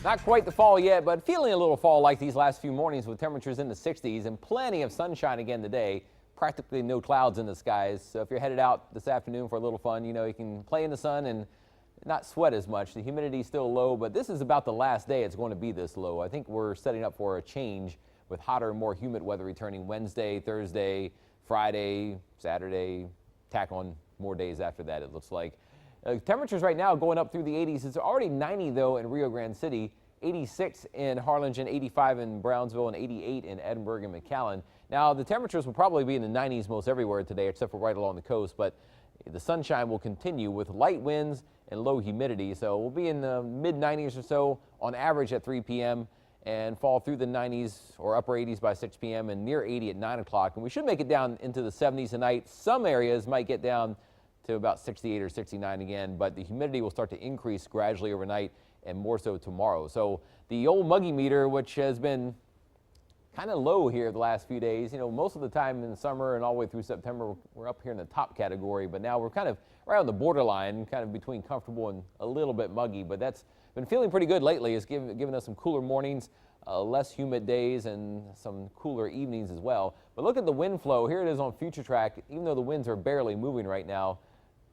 Not quite the fall yet, but feeling a little fall like these last few mornings with temperatures in the 60s and plenty of sunshine again today. Practically no clouds in the skies. So if you're headed out this afternoon for a little fun, you can play in the sun and not sweat as much. The humidity is still low, but this is about the last day it's going to be this low. I think we're setting up for a change with hotter and more humid weather returning Wednesday, Thursday, Friday, Saturday. Tack on more days after that, it looks like. Temperatures right now going up through the 80s. It's already 90 though in Rio Grande City, 86 in Harlingen, 85 in Brownsville, and 88 in Edinburgh and McAllen. Now the temperatures will probably be in the 90s most everywhere today except for right along the coast, but the sunshine will continue with light winds and low humidity. So we'll be in the mid 90s or so on average at 3 p.m. and fall through the 90s or upper 80s by 6 p.m. and near 80 at 9 o'clock. And we should make it down into the 70s tonight. Some areas might get down to about 68 or 69 again, but the humidity will start to increase gradually overnight and more so tomorrow. So the old muggy meter, which has been kind of low here the last few days, most of the time in the summer and all the way through September, we're up here in the top category, but now we're kind of right on the borderline, kind of between comfortable and a little bit muggy, but that's been feeling pretty good lately. It's given us some cooler mornings, less humid days, and some cooler evenings as well. But look at the wind flow. Here it is on Future Track. Even though the winds are barely moving right now,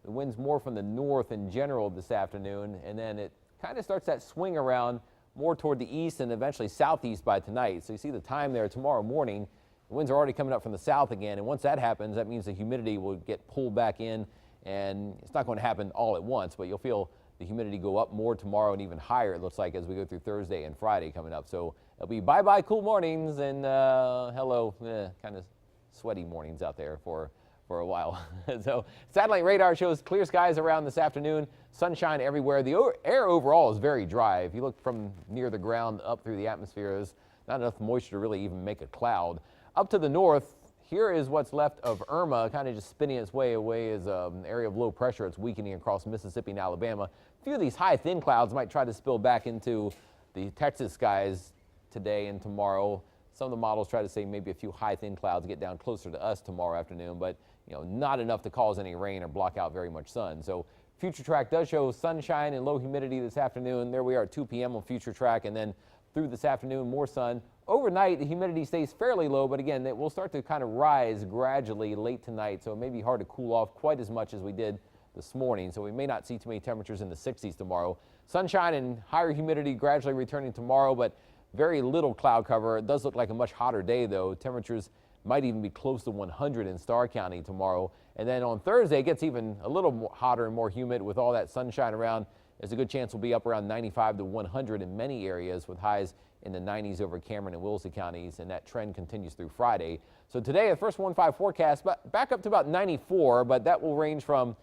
the wind's more from the north in general this afternoon, and then it kind of starts that swing around more toward the east and eventually southeast by tonight. So you see the time there tomorrow morning. The winds are already coming up from the south again, and once that happens, that means the humidity will get pulled back in, and it's not going to happen all at once, but you'll feel the humidity go up more tomorrow and even higher, it looks like, as we go through Thursday and Friday coming up. So it'll be bye-bye cool mornings and hello kind of sweaty mornings out there for a while. So satellite radar shows clear skies around this afternoon, sunshine everywhere. The air overall is very dry. If you look from near the ground up through the atmosphere, there's not enough moisture to really even make a cloud. Up to the north, here is what's left of Irma, kind of just spinning its way away as an area of low pressure. It's weakening across Mississippi and Alabama. A few of these high thin clouds might try to spill back into the Texas skies today and tomorrow. Some of the models try to say maybe a few high thin clouds get down closer to us tomorrow afternoon, but not enough to cause any rain or block out very much sun. So Future Track does show sunshine and low humidity this afternoon. There we are at 2 p.m. on Future Track, and then through this afternoon, more sun. Overnight, the humidity stays fairly low, but again, it will start to kind of rise gradually late tonight, so it may be hard to cool off quite as much as we did this morning, so we may not see too many temperatures in the 60s tomorrow. Sunshine and higher humidity gradually returning tomorrow, but very little cloud cover. It does look like a much hotter day, though. Temperatures might even be close to 100 in Starr County tomorrow. And then on Thursday, it gets even a little more hotter and more humid with all that sunshine around. There's a good chance we'll be up around 95 to 100 in many areas with highs in the 90s over Cameron and Wilson counties, and that trend continues through Friday. So today, the first 1-5 forecast back up to about 94, but that will range from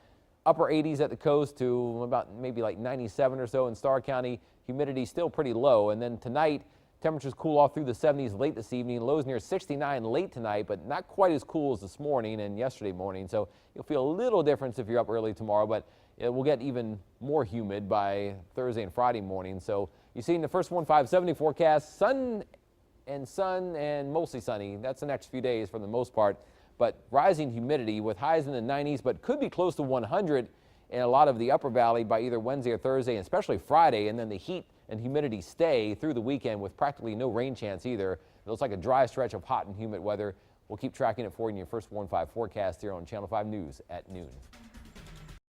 upper 80s at the coast to about maybe like 97 or so in Starr County. Humidity still pretty low, and then tonight, temperatures cool off through the 70s late this evening. Lows near 69 late tonight, but not quite as cool as this morning and yesterday morning. So you'll feel a little difference if you're up early tomorrow, but it will get even more humid by Thursday and Friday morning. So you see in the first 1-5-70 forecast, sun and mostly sunny. That's the next few days for the most part, but rising humidity with highs in the 90s, but could be close to 100 in a lot of the upper valley by either Wednesday or Thursday, and especially Friday, and then the heat and humidity stay through the weekend with practically no rain chance either. It looks like a dry stretch of hot and humid weather. We'll keep tracking it for you in your first 1-5 forecast here on Channel 5 News at noon.